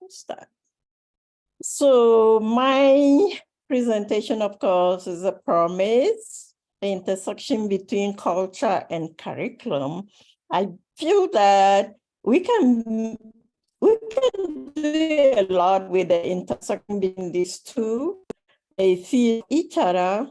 Start. So my presentation, of course, is a promise, the intersection between culture and curriculum. I feel that we can do a lot with the intersection between these two. They feed each other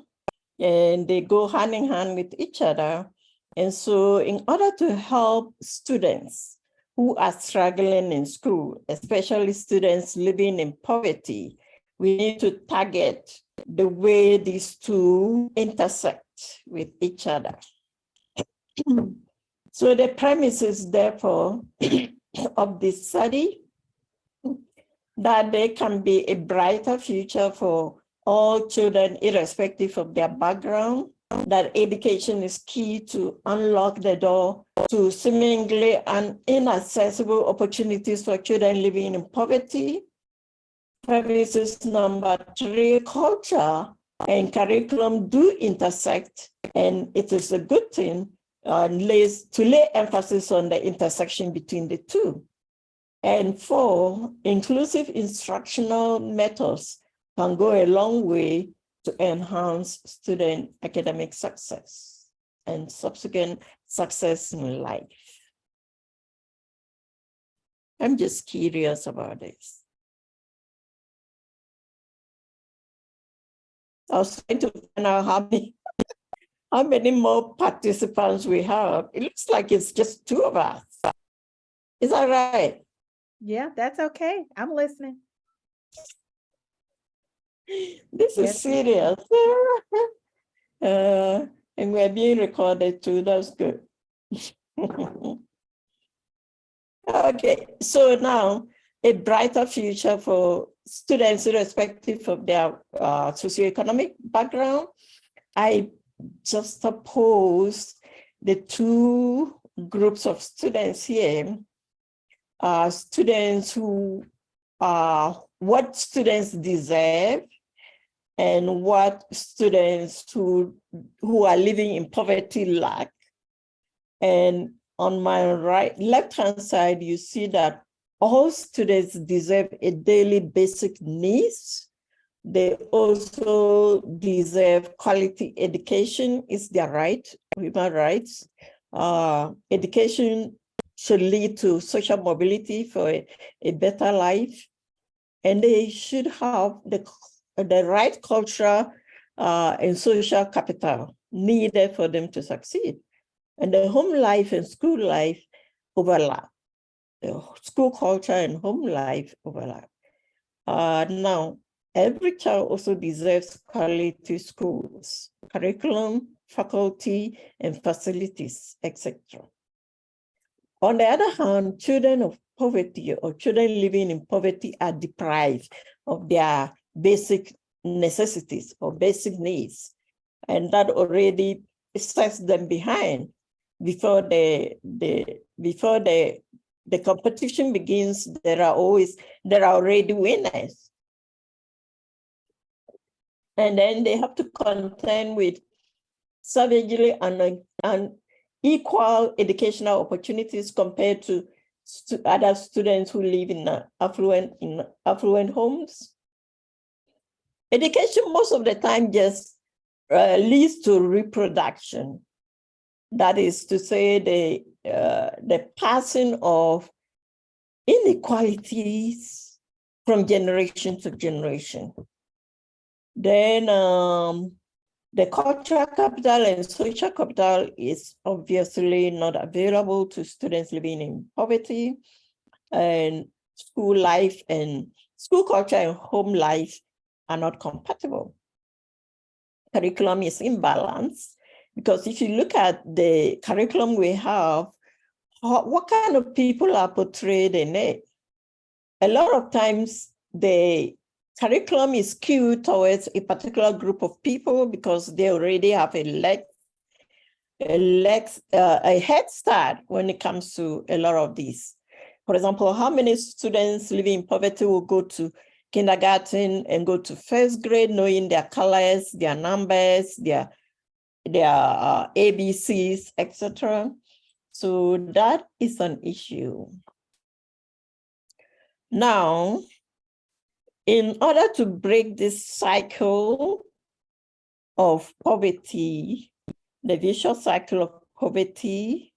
and they go hand in hand with each other. And so in order to help students who are struggling in school, especially students living in poverty, we need to target the way these two intersect with each other. So the premise is therefore of this study that there can be a brighter future for all children, irrespective of their background, that education is key to unlock the door to seemingly inaccessible opportunities for children living in poverty. Premises number 3, culture and curriculum do intersect, and it is a good thing to lay emphasis on the intersection between the two. And 4, inclusive instructional methods can go a long way to enhance student academic success and subsequent success in life. I'm just curious about this. I was trying to find out how many more participants we have. It looks like it's just 2 of us. Is that right? Yeah, that's okay. I'm listening. This is serious. And we're being recorded too. That's good. Okay, so now a brighter future for students irrespective of their socioeconomic background. I just oppose the 2 groups of students here. Students who what students deserve and what students who are living in poverty lack. And on my left-hand side, you see that all students deserve a daily basic needs. They also deserve quality education. It's their right, human rights. Education should lead to social mobility for a better life. And they should have the right cultural and social capital needed for them to succeed. And the home life and school life overlap. The school culture and home life overlap. Now, every child also deserves quality schools, curriculum, faculty, and facilities, etc. On the other hand, children of poverty or children living in poverty are deprived of their basic necessities or basic needs, and that already sets them behind before the competition begins. There are already winners, and then they have to contend with savagely unequal educational opportunities compared to other students who live in affluent homes. Education most of the time just leads to reproduction. That is to say, the passing of inequalities from generation to generation. Then the cultural capital and social capital is obviously not available to students living in poverty, and school life and school culture and home life are not compatible. Curriculum is imbalanced because if you look at the curriculum we have, what kind of people are portrayed in it? A lot of times the curriculum is skewed towards a particular group of people because they already have a head start when it comes to a lot of these. For example, how many students living in poverty will go to kindergarten and go to first grade knowing their colors, their numbers, their ABCs, etc. So that is an issue. Now, in order to break this cycle of poverty, the vicious cycle of poverty,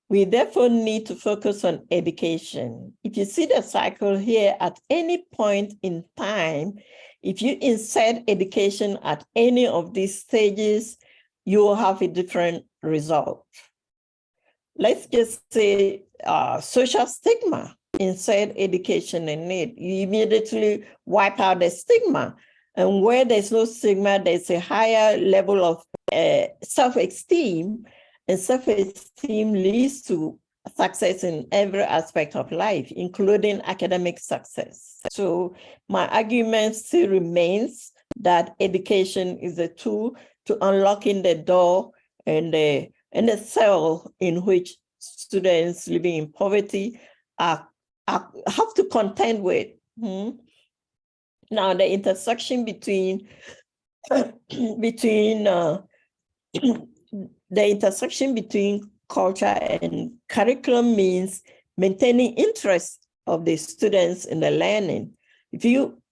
we therefore need to focus on education. If you see the cycle here, at any point in time, if you insert education at any of these stages, you will have a different result. Let's just say social stigma, insert education in it. You immediately wipe out the stigma. And where there's no stigma, there's a higher level of self-esteem, and self-esteem leads to success in every aspect of life, including academic success. So my argument still remains that education is a tool to unlocking the door and the cell in which students living in poverty have to contend with. Now, the intersection between the intersection between culture and curriculum means maintaining interest of the students in the learning. If you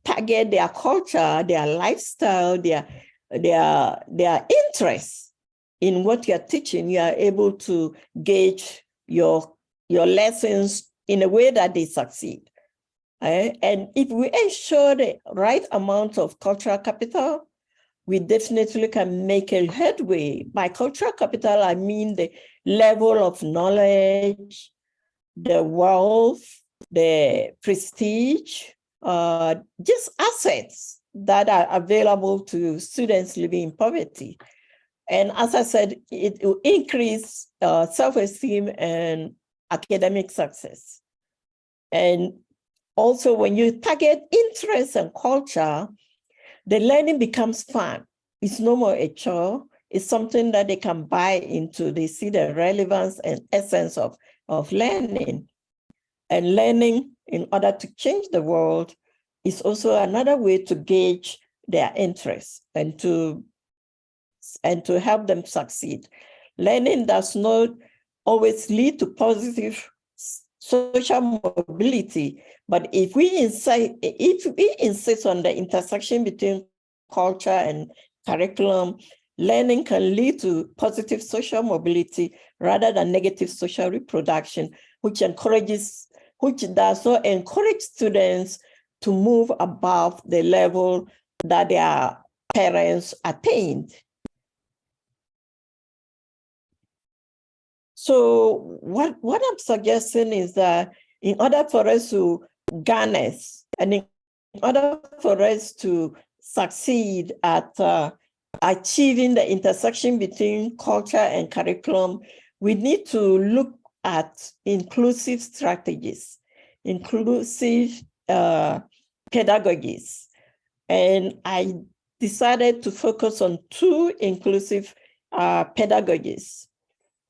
target their culture, their lifestyle, their interests in what you're teaching, you are able to gauge your lessons in a way that they succeed. And if we ensure the right amount of cultural capital, we definitely can make a headway. By cultural capital, I mean the level of knowledge, the wealth, the prestige, just assets that are available to students living in poverty. And as I said, it will increase self-esteem and academic success. And also, when you target interest and culture, the learning becomes fun. It's no more a chore. It's something that they can buy into. They see the relevance and essence of learning. And learning, in order to change the world, is also another way to gauge their interests and to help them succeed. Learning does not always lead to positive social mobility, but if we insist on the intersection between culture and curriculum, learning can lead to positive social mobility rather than negative social reproduction, which does not encourage students to move above the level that their parents attained. So what I'm suggesting is that in order for us to garner and in order for us to succeed at achieving the intersection between culture and curriculum, we need to look at inclusive strategies, inclusive pedagogies. And I decided to focus on two inclusive pedagogies.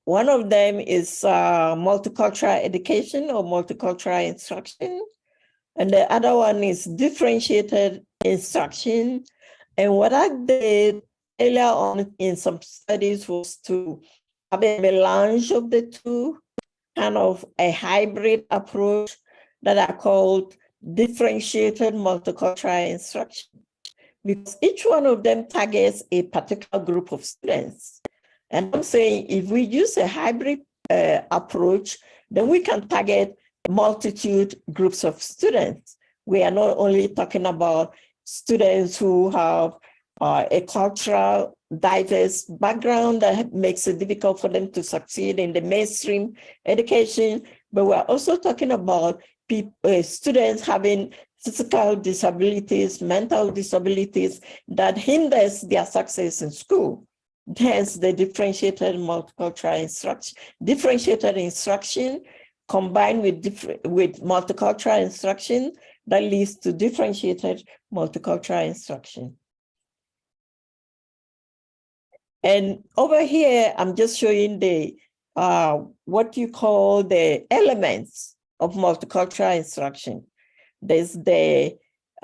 One of them is multicultural education or multicultural instruction. And the other one is differentiated instruction. And what I did earlier on in some studies was to have a melange of the two, kind of a hybrid approach that I called differentiated multicultural instruction, because each one of them targets a particular group of students. And I'm saying if we use a hybrid approach, then we can target multitude groups of students. We are not only talking about students who have a cultural diverse background that makes it difficult for them to succeed in the mainstream education, but we're also talking about students having physical disabilities, mental disabilities that hinders their success in school. Hence the differentiated multicultural instruction. Differentiated instruction combined with multicultural instruction that leads to differentiated multicultural instruction. And over here, I'm just showing the what you call the elements of multicultural instruction. There's the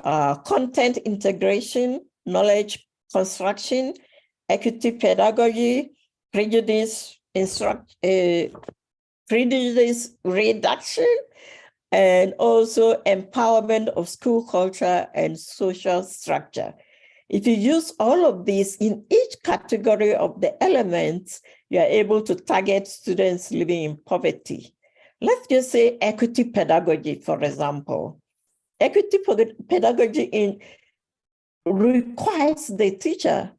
content integration, knowledge construction, equity pedagogy, prejudice reduction, and also empowerment of school culture and social structure. If you use all of these in each category of the elements, you are able to target students living in poverty. Let's just say equity pedagogy, for example. Equity pedagogy requires the teacher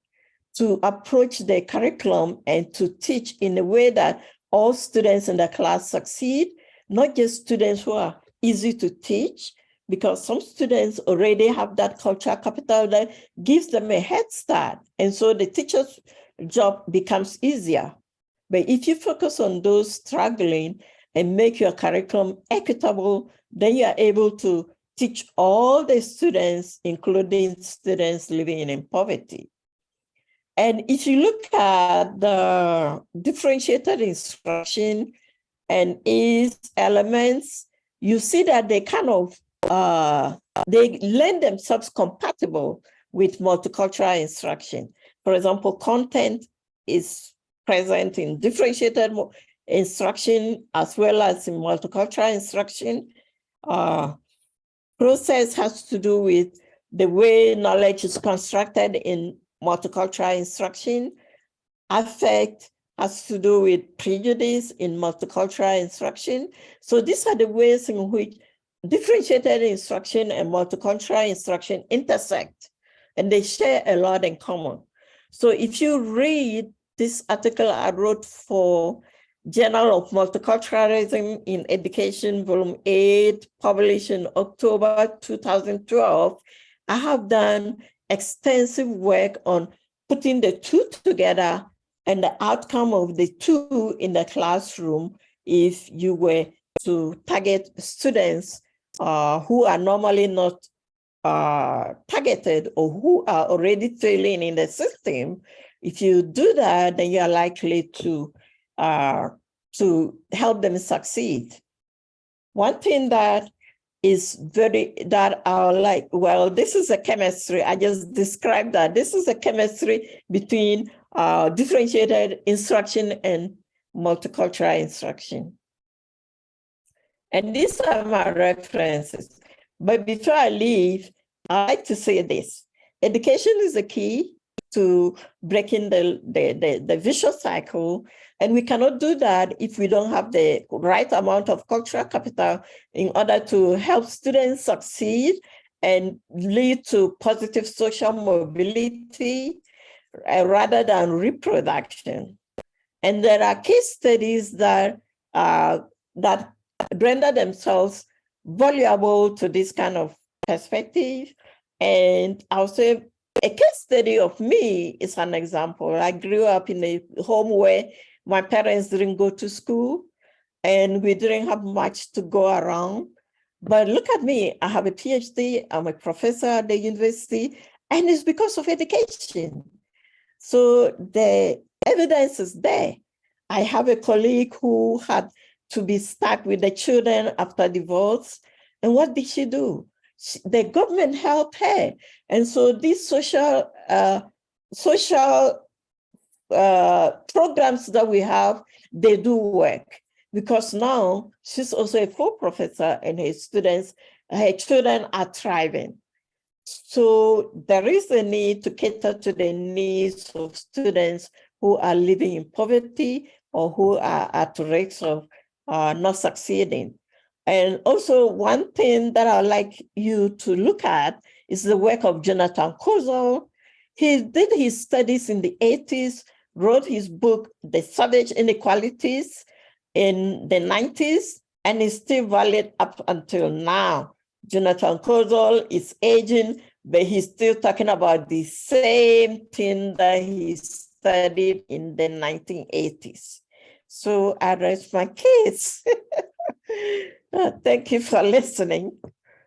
to approach the curriculum and to teach in a way that all students in the class succeed, not just students who are easy to teach, because some students already have that cultural capital that gives them a head start. And so the teacher's job becomes easier. But if you focus on those struggling and make your curriculum equitable, then you are able to teach all the students, including students living in poverty. And if you look at the differentiated instruction and its elements, you see that they kind of, they lend themselves compatible with multicultural instruction. For example, content is present in differentiated instruction as well as in multicultural instruction. Process has to do with the way knowledge is constructed in multicultural instruction. Affect has to do with prejudice in multicultural instruction. So these are the ways in which differentiated instruction and multicultural instruction intersect, and they share a lot in common. So if you read this article I wrote for Journal of Multiculturalism in Education, Volume 8, published in October 2012, I have done extensive work on putting the two together and the outcome of the two in the classroom if you were to target students who are normally not targeted or who are already failing in the system. If you do that, then you are likely to help them succeed. One thing that is that are like, well, this is a chemistry. I just described that. This is a chemistry between differentiated instruction and multicultural instruction. And these are my references. But before I leave, I like to say this. Education is the key to breaking the vicious cycle. And we cannot do that if we don't have the right amount of cultural capital in order to help students succeed and lead to positive social mobility rather than reproduction. And there are case studies that render themselves valuable to this kind of perspective. And I'll say a case study of me is an example. I grew up in a home where my parents didn't go to school and we didn't have much to go around. But look at me, I have a PhD, I'm a professor at the university, and it's because of education. So the evidence is there. I have a colleague who had to be stuck with the children after divorce. And what did she do? The government helped her. And so these social programs that we have, they do work. Because now she's also a full professor and her children are thriving. So there is a need to cater to the needs of students who are living in poverty or who are at risk of not succeeding. And also one thing that I'd like you to look at is the work of Jonathan Kozol. He did his studies in the 80s, wrote his book, The Savage Inequalities, in the 90s, and is still valid up until now. Jonathan Kozol is aging, but he's still talking about the same thing that he studied in the 1980s. So I rest my case. Thank you for listening.